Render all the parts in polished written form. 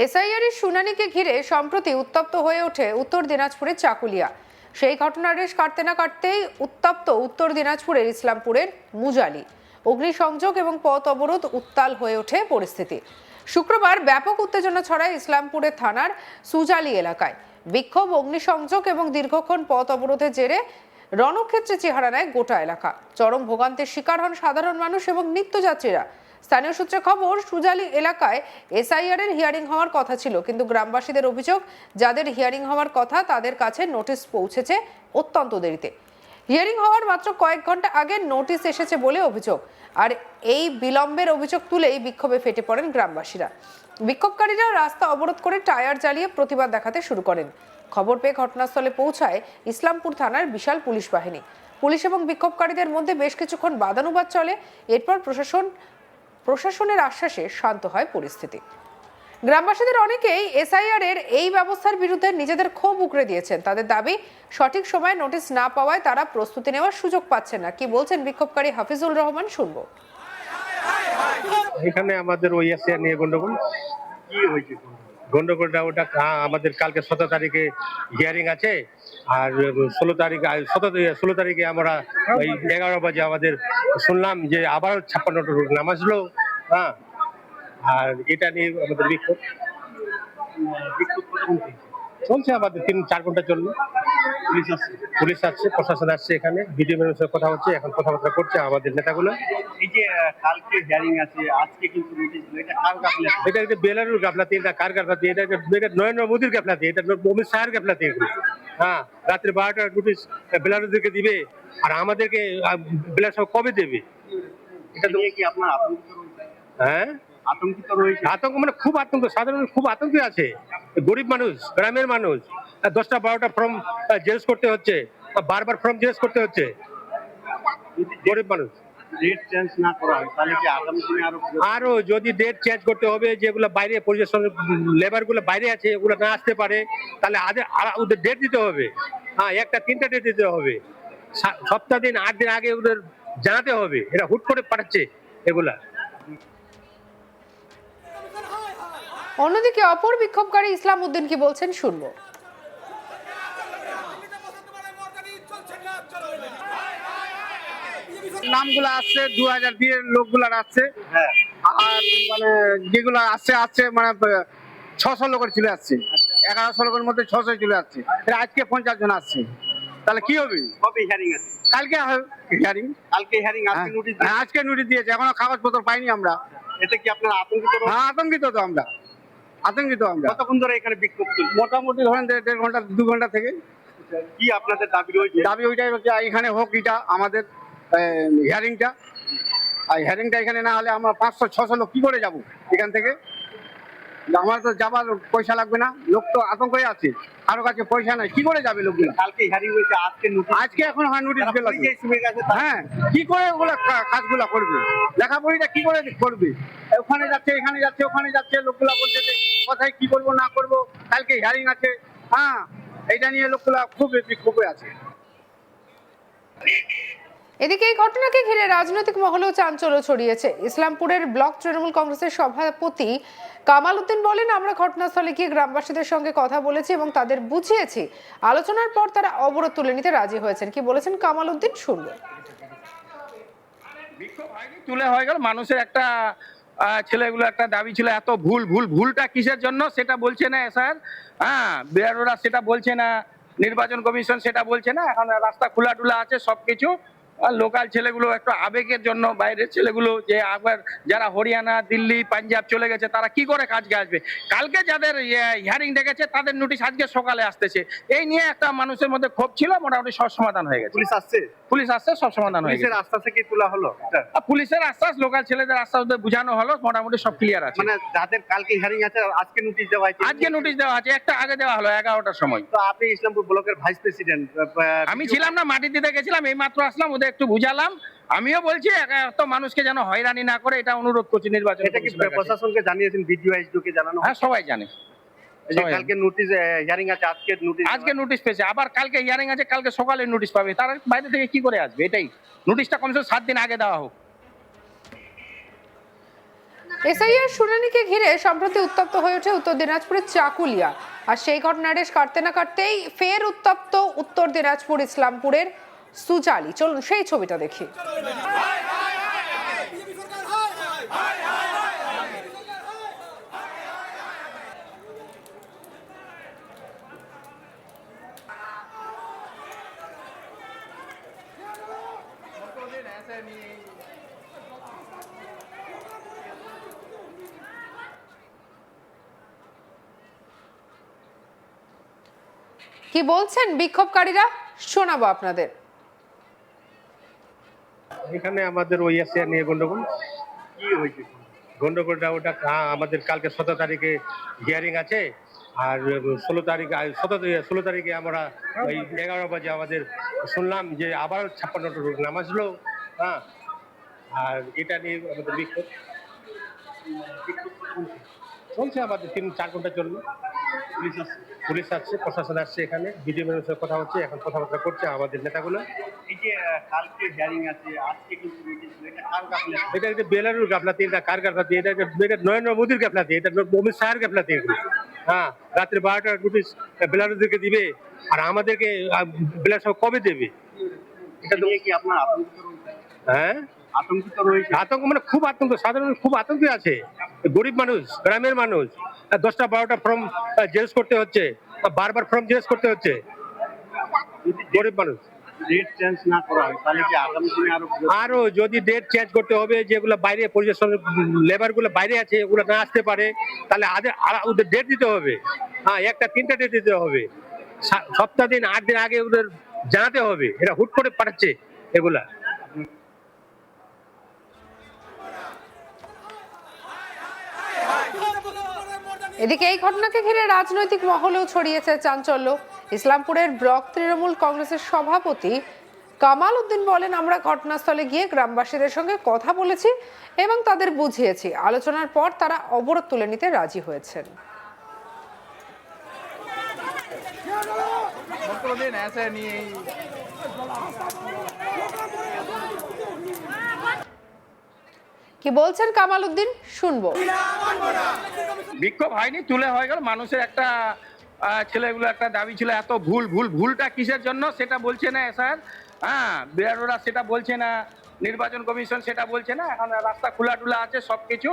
SIR এর শুনানিকে ঘিরে সম্প্রতি উত্তপ্ত হয়ে ওঠে উত্তর দিনাজপুরের চাকুলিয়া। সেই ঘটনার রেশ কাটতে না কাটতেই উত্তপ্ত উত্তর দিনাজপুরের ইসলামপুরের মুজালি। অগ্নিসংযোগ এবং পথ অবরোধ উত্তাল হয়ে ওঠে পরিস্থিতি। শুক্রবার ব্যাপক উত্তেজনা ছড়ায় ইসলামপুরের থানার সুজালি এলাকায়। বিক্ষোভ, অগ্নিসংযোগ এবং দীর্ঘক্ষণ পথ অবরোধের জেরে রণক্ষেত্রে চেহারা নেয় গোটা এলাকা। চরম ভোগান্তির শিকার হন সাধারণ মানুষ এবং নিত্যযাত্রীরা। স্থানীয় সূত্রে খবর, সুজালি এলাকায় এসআইআর এর হিয়ারিং হওয়ার কথা ছিল, কিন্তু গ্রামবাসীদের অভিযোগ যাদের হিয়ারিং হওয়ার কথা তাদের কাছে নোটিশ পৌঁছেছে অত্যন্ত দেরিতে। হিয়ারিং হওয়ার মাত্র কয়েক ঘন্টা আগে নোটিশ এসেছে বলে অভিযোগ। আর এই বিলম্বের অভিযোগ তুলেই বিক্ষোভে ফেটে পড়েন গ্রামবাসীরা। বিক্ষোভকারীরা রাস্তা অবরোধ করে টায়ার জ্বালিয়ে প্রতিবাদ দেখাতে শুরু করেন। খবর পেয়ে ঘটনাস্থলে পৌঁছায় ইসলামপুর থানার বিশাল পুলিশ বাহিনী। পুলিশ এবং বিক্ষোভকারীদের মধ্যে বেশ কিছুক্ষণ বাদানুবাদ চলে। এরপর প্রশাসনের আশ্বাসে শান্ত হয় পরিস্থিতি। গ্রামবাসীদের অনেকেই এসআইআর এর এই ব্যবস্থার বিরুদ্ধে নিজেদের ক্ষোভ উগরে দিয়েছেন। তাদের দাবি, সঠিক সময়ে নোটিশ না পাওয়ায় তারা প্রস্তুতি নেওয়ার সুযোগ পাচ্ছেন না। কি বলছেন বিক্ষোভকারী হাফিজুল রহমান, শুনবো। এখানে আমাদের ওই এসআইআর নিয়ে গন্ডগোল। কি হয়েছে গন্ডগোলটা? ওটা আমাদের কালকে 17 তারিখে হিয়ারিং আছে, আর 16 তারিখে আমরা ওই 11 বাজে আমাদের শুনলাম যে আবার 56টা রোড নামাজলো। হ্যাঁ, আর এটা নিয়ে আমাদের বিক্ষোভ চলছে। আমাদের 3-4 ঘন্টা চললো। পুলিশ আসছে, প্রশাসন আসছে, এখানে ভিডিও ম্যানের সাথে কথা হচ্ছে, এখন কথাবার্তা করছে আমাদের নেতাগুলো। এই যে কালকে হিয়ারিং আছে, আজকে কিন্তু নোটিশ দিল, এটা কার গাফিলতি? এটা একটা বেলারুর গাফলাতি, এটা কার গাফলাতি? এটা নরেন্দ্র মোদীর গাফলাতি, এটা অমিত শাহের গাফলাতি। হ্যাঁ, রাত্রে 12টার নোটিশ বেলারুদেরকে দিবে, আর আমাদেরকে বেলার সব কবে দেবে? এটা নিয়ে কি আপনার আতঙ্কিত রয়েছে? হ্যাঁ, আতঙ্কিত রয়েছে। আতঙ্ক মানে খুব আতঙ্ক, সাধারণ খুব আতঙ্কে আছে। গরিব মানুষ, গ্রামের মানুষ, 10টা-12টা ফর্ম জেরক্স করতে হচ্ছে, বারবার ফর্ম জেরক্স করতে হচ্ছে। গরিব মানুষ ডেট চেঞ্জ না করা হয় তাহলে কি আগামী দিনে আরো যদি ডেট চেঞ্জ করতে হবে, যেগুলো বাইরে পরিবেশন লেবার গুলো বাইরে আছে ওগুলো না আসতে পারে, তাহলে ওদের ডেট দিতে হবে। হ্যাঁ, 1টা-3টা ডেট দিতে হবে। সপ্তাহ দিন 8 দিন আগে ওদের জানাতে হবে। এটা হুট করে পাঠাচ্ছে এগুলা। অন্যদিকে অপর বিক্ষোভকারী ইসলাম উদ্দিন কি বলছেন, শুনবো। নামগুলো আসছে 2002 এর লোকগুলার আসছে। হ্যাঁ, আর মানে যেগুলো আসছে মানে 600 লোকের চলে আসছে। 1100 লোকের মধ্যে 600 চলে আসছে। আজকে 50 জন আসছে, তাহলে কি হবে? কবে হিয়ারিং আছে? কালকে হিয়ারিং। কালকে হিয়ারিং, আজকে নোটিশ দিয়েছে। আজকে নোটিশ দিয়েছে, এখনো কাগজপত্র পাইনি আমরা। এতে কি আপনারা আতঙ্কিত রয়েছে? হ্যাঁ, আতঙ্কিত আমরা। কতক্ষণ ধরে এখানে বিক্ষোভ চলছে? মোটামুটি ধরেন 1.5 ঘন্টা 2 ঘন্টা থেকে। কি আপনাদের দাবি রয়েছে? দাবি ওইটাই হচ্ছে, এখানে হোক এটা আমাদের হিয়ারিংটা। আর হিয়ারিংটা এখানে না হলে আমরা 500-600 লোক কি করে যাব এখান থেকে? আমার তো যাবার পয়সা লাগবে না, লোক তো আতঙ্কে আছে, কারো কাছে পয়সা নাই, কি করে যাবে লোকগুলো? কালকে হিয়ারিং হয়েছে, আজকে নোটিশ। আজকে এখন নোটিশ পেল। হ্যাঁ, হ্যাঁ, কি করে ওগুলা কাজগুলা করবে? লেখাপড়িটা কি করে করবে? ওখানে যাচ্ছে, এখানে যাচ্ছে, ওখানে যাচ্ছে, লোকগুলা বলছে যে কোথায় কি করবো না করবো। কালকে হিয়ারিং আছে। হ্যাঁ, এটা নিয়ে লোকগুলা খুব বিক্ষোভে আছে। এদিকে এই ঘটনাকে ঘিরে রাজনৈতিক মহলেও চাঞ্চল্য ছড়িয়েছে। ইসলামপুরের ব্লক তৃণমূল কংগ্রেসের সভাপতি কামাল উদ্দিন বলেন, আমরা ঘটনাস্থলে গিয়ে গ্রামবাসীদের সঙ্গে কথা বলেছি এবং তাদের বুঝিয়েছি। আলোচনার পর তারা অবরোধ তুলে নিতে রাজি হয়েছেন। কি বলেছেন কামাল উদ্দিন, শুনবো। বিক্ষোভ হয়নি, তুলে হয়ে গেল। মানুষের একটা ছেলেগুলো একটা দাবি ছিল, এত ভুলটা কিসের জন্য সেটা বলছে না স্যার। হ্যাঁ, বিআরওরা সেটা বলছে না, নির্বাচন কমিশন সেটা বলছে না। এখন রাস্তা খোলা আছে সবকিছু। লোকাল ছেলেগুলো একটু আবেগের জন্য, বাইরের ছেলেগুলো যে আবার যারা হরিয়ানা, দিল্লি, পাঞ্জাব চলে গেছে, তারা কি করে কাজকে আসবে? কালকে যাদের হিয়ারিং ডেকেছে তাদের নোটিশ আজকে সকালে আসতেছে। এই নিয়ে একটা মানুষের মধ্যে ক্ষোভ ছিল, মোটামুটি সব সমাধান হয়ে গেছে। পুলিশ আসছে, সব সমাধান হয়ে গেছে। পুলিশের আশ্বাস থেকে তোলা হলো এটা? পুলিশের আশ্বাস, লোকাল ছেলেদের আশ্বাস বোঝানো হলো, মোটামুটি সব ক্লিয়ার আছে। মানে যাদের কালকে হিয়ারিং আছে আজকে নোটিশ দেওয়া হয়েছে? আজকে নোটিশ দেওয়া আছে, একটা আগে দেওয়া হলো 11টার সময়। তো আপনি ইসলামপুর ব্লকের ভাইস প্রেসিডেন্ট। আমি ছিলাম না, মাটি দিতে গেছিলাম, এই মাত্র আসলাম, ওদের একটু বুঝালাম। আমিও বলছি এত মানুষকে যেন হয়রানি না করে, এটা অনুরোধ করছি নির্বাচন। এটা কি প্রশাসনকে জানিয়েছেন? ভিডিও কে জানানো? হ্যাঁ, সবাই জানে। কালকে নোটিশ হিয়ারিং আছে, আজকে নোটিশ পেয়েছে, আবার কালকে হিয়ারিং আছে, কালকে সকালে নোটিশ পাবে। তারা বাইরে থেকে কি করে আসবে? এটাই নোটিশটা কমসে কম 7 দিন আগে দেওয়া হোক। এসআইআর শুনানিকে ঘিরে সম্প্রতি উত্তপ্ত হয়ে ওঠে উত্তর দিনাজপুরের চাকুলিয়া। আর সেই ঘটনার রেশ কাটতে না কাটতেই ফের উত্তপ্ত উত্তর দিনাজপুর ইসলামপুরের সুজালি। চলুন সেই ছবিটা দেখি। কি বলছেন বিক্ষোভকারীরা, শোনাবো আপনাদের। এখানে আমাদের ওই এসআইআর নিয়ে গন্ডগোল। কি হয়েছে? গন্ডগোলটা আমাদের কালকে 17 তারিখে হিয়ারিং আছে, আর 16 তারিখে আমরা ওই 11 বাজে আমাদের শুনলাম যে আবার 56টা রোগ নাম আসলো। হ্যাঁ, আর এটা নিয়ে আমাদের বিক্ষোভ চলছে। আমাদের 3-4 ঘন্টা চলবে। পুলিশ আসছে, প্রশাসন আসছে, এখানে বিডিও ম্যানের সাথে কথা হচ্ছে, এখন কথাবার্তা করছে আমাদের নেতাগুলো। এই যে কালকে হিয়ারিং আছে, আজকে কিন্তু নোটিশ, এটা কার গাফিলতি? এটা কিন্তু বেলারুর গাফলাতি, এটা কার গাফলাতি? এটা নরেন্দ্র মোদীর গাফলাতি, এটা অমিত শাহের গাফলাতি এগুলো। হ্যাঁ, রাত্রে 12টার নোটিশ বেলারুদেরকে দিবে, আর আমাদেরকে বেলার সব কবে দেবে? এটা নিয়ে কি আপনার আতঙ্কিত রয়েছে? হ্যাঁ, আতঙ্কিত রয়েছে? আতঙ্ক মানে খুব আতঙ্ক, সাধারণ খুব আতঙ্কে আছে। গরিব মানুষ, গ্রামের মানুষ, 10টা-12টা ফর্ম জেরক্স করতে হচ্ছে, বারবার ফর্ম জেরক্স করতে হচ্ছে। গরিব মানুষ ডেট চেঞ্জ না করা হয় তাহলে কি আগামী দিনে আরো যদি ডেট চেঞ্জ করতে হবে, যেগুলো বাইরে পরিবেশন লেবার গুলো বাইরে আছে ওগুলো না আসতে পারে, তাহলে ওদের ডেট দিতে হবে। হ্যাঁ, 1টা-3টা ডেট দিতে হবে, সপ্তাহ দিন 8 দিন আগে ওদের জানাতে হবে। এরা হুট করে পাঠাচ্ছে এগুলা। এদিকে এই ঘটনাকে ঘিরে রাজনৈতিক মহলেও ছড়িয়েছে চাঞ্চল্য। ইসলামপুরের ব্লক তৃণমূল কংগ্রেসের সভাপতি কামাল উদ্দিন বলেন, আমরা ঘটনাস্থলে গিয়ে গ্রামবাসীদের সঙ্গে কথা বলেছি এবং তাদের বুঝিয়েছি। আলোচনার পর তারা অবরোধ তুলে নিতে রাজি হয়েছেন। কি বলছেন কামাল উদ্দিন, শুনবো। বিক্ষোভ হয়নি, তুলে হয়ে গেল। মানুষের একটা ছেলেগুলো একটা দাবি ছিল, এত ভুলটা কিসের জন্য সেটা বলছে না স্যার। হ্যাঁ, বিআরওরা সেটা বলছে না, নির্বাচন কমিশন সেটা বলছে না। এখন রাস্তা খোলা আছে সবকিছু।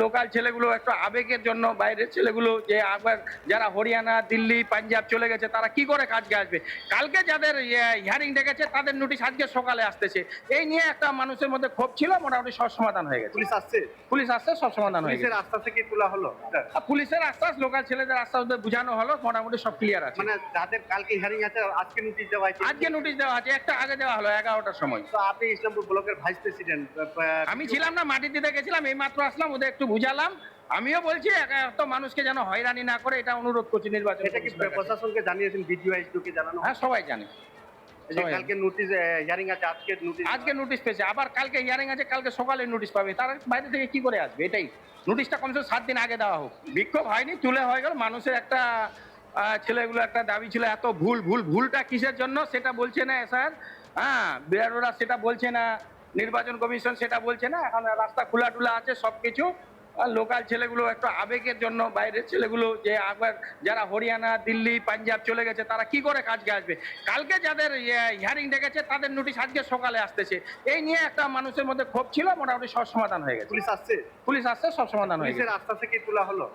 লোকাল ছেলেগুলো একটু আবেগের জন্য, বাইরের ছেলেগুলো যে আবার যারা হরিয়ানা, দিল্লি, পাঞ্জাব চলে গেছে, তারা কি করে কাজকে আসবে? কালকে যাদের হিয়ারিং ডেকেছে তাদের নোটিশ আজকে সকালে আসতেছে। এই নিয়ে একটা মানুষের মধ্যে ক্ষোভ ছিল, মোটামুটি সব সমাধান হয়ে গেছে। পুলিশ আসছে, সব সমাধান হয়ে গেছে। পুলিশের আস্থা থেকে তোলা হলো? পুলিশের আশ্বাস, লোকাল ছেলেদের আশ্বাস বোঝানো হলো, মোটামুটি সব ক্লিয়ার আছে। মানে যাদের কালকে হিয়ারিং আছে আজকে নোটিশ দেওয়া হয়েছে? আজকে নোটিশ দেওয়া আছে, একটা আগে দেওয়া হলো 11টার সময়। তো আপনি ইসলামপুর ব্লকের ভাইস প্রেসিডেন্ট, আমি ছিলাম না, মাটি দিতে গেছিলাম, এই মাত্র আসলাম, ওদের একটু বুঝালাম। আমিও বলছি এত মানুষকে যেন হয়রানি না করে, এটা অনুরোধ করছি নির্বাচন। এটা কি প্রশাসনকে জানিয়েছেন? ভিডিও আইসিকে জানানো? হ্যাঁ, সবাই জানে। এই যে কালকে নোটিশ হিয়ারিং আছে, আজকে নোটিশ পেয়েছে, আবার কালকে হিয়ারিং আছে, কালকে সকালে নোটিশ পাবে। তারা বাইরে থেকে কি করে আসবে? এটাই নোটিশটা কমসে 7 দিন আগে দেওয়া হোক। বিক্ষোভ হয়নি, তুলে হয়ে গেল। মানুষের একটা ছেলেগুলো একটা দাবি ছিল, এত ভুলটা কিসের জন্য সেটা বলছে না স্যার। হ্যাঁ, বিআরওরা সেটা বলছে না, নির্বাচন কমিশন সেটা বলছে না। এখন রাস্তা খোলা আছে সবকিছু। লোকাল ছেলেগুলো একটু আবেগের জন্য, বাইরের ছেলেগুলো যে আবার যারা হরিয়ানা, দিল্লি, পাঞ্জাব চলে গেছে, তারা কি করে কাজকে আসবে? কালকে যাদের হিয়ারিং ডেকেছে তাদের নোটিশ আজকে সকালে আসতেছে। এই নিয়ে একটা মানুষের মধ্যে ক্ষোভ ছিল, মোটামুটি সব সমাধান হয়ে গেছে। পুলিশ আসছে, সব সমাধান হয়ে গেছে। পুলিশের আস্থা থেকে তোলা হলো?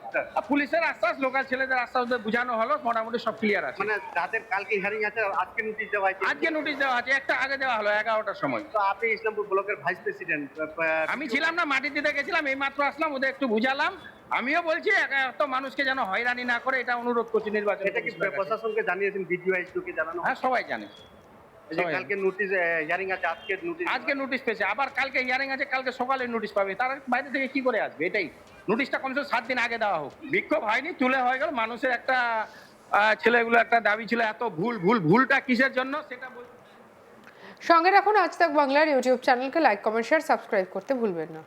পুলিশের আশ্বাস, লোকাল ছেলেদের আশ্বাস বোঝানো হলো, মোটামুটি সব ক্লিয়ার আছে। মানে যাদের কালকে হিয়ারিং আছে আজকে নোটিশ দেওয়া হয়েছে? আজকে নোটিশ দেওয়া আছে, একটা আগে দেওয়া হলো 11টার সময়। তো আপনি ইসলামপুর ব্লকের ভাইস প্রেসিডেন্ট, আমি ছিলাম না, মাটি দিতে গেছিলাম, এই মাত্র আসলাম, ওদের একটু বুঝালাম। আমিও বলছি এত মানুষকে যেন হয়রানি না করে, এটা অনুরোধ করছি নির্বাচন। এটা কি প্রশাসনকে জানিয়েছেন? ভিডিও আইসিকে জানানো? হ্যাঁ, সবাই জানে। এই যে কালকে নোটিশ হিয়ারিং আছে, আজকে নোটিশ পেয়েছে, আবার কালকে হিয়ারিং আছে, কালকে সকালে নোটিশ পাবে। তারা বাইরে থেকে কি করে আসবে? এটাই নোটিশটা কমসে 7 দিন আগে দেওয়া হোক। বিক্ষোভ হয়নি, তুলে হয়ে গেল। মানুষের একটা ছেলেগুলো একটা দাবি ছিল, এত ভুলটা কিসের জন্য সেটা সঙ্গে রাখুন আজ তাক বাংলার ইউটিউব চ্যানেলকে। লাইক, কমেন্ট, শেয়ার, সাবস্ক্রাইব করতে ভুলবেন না।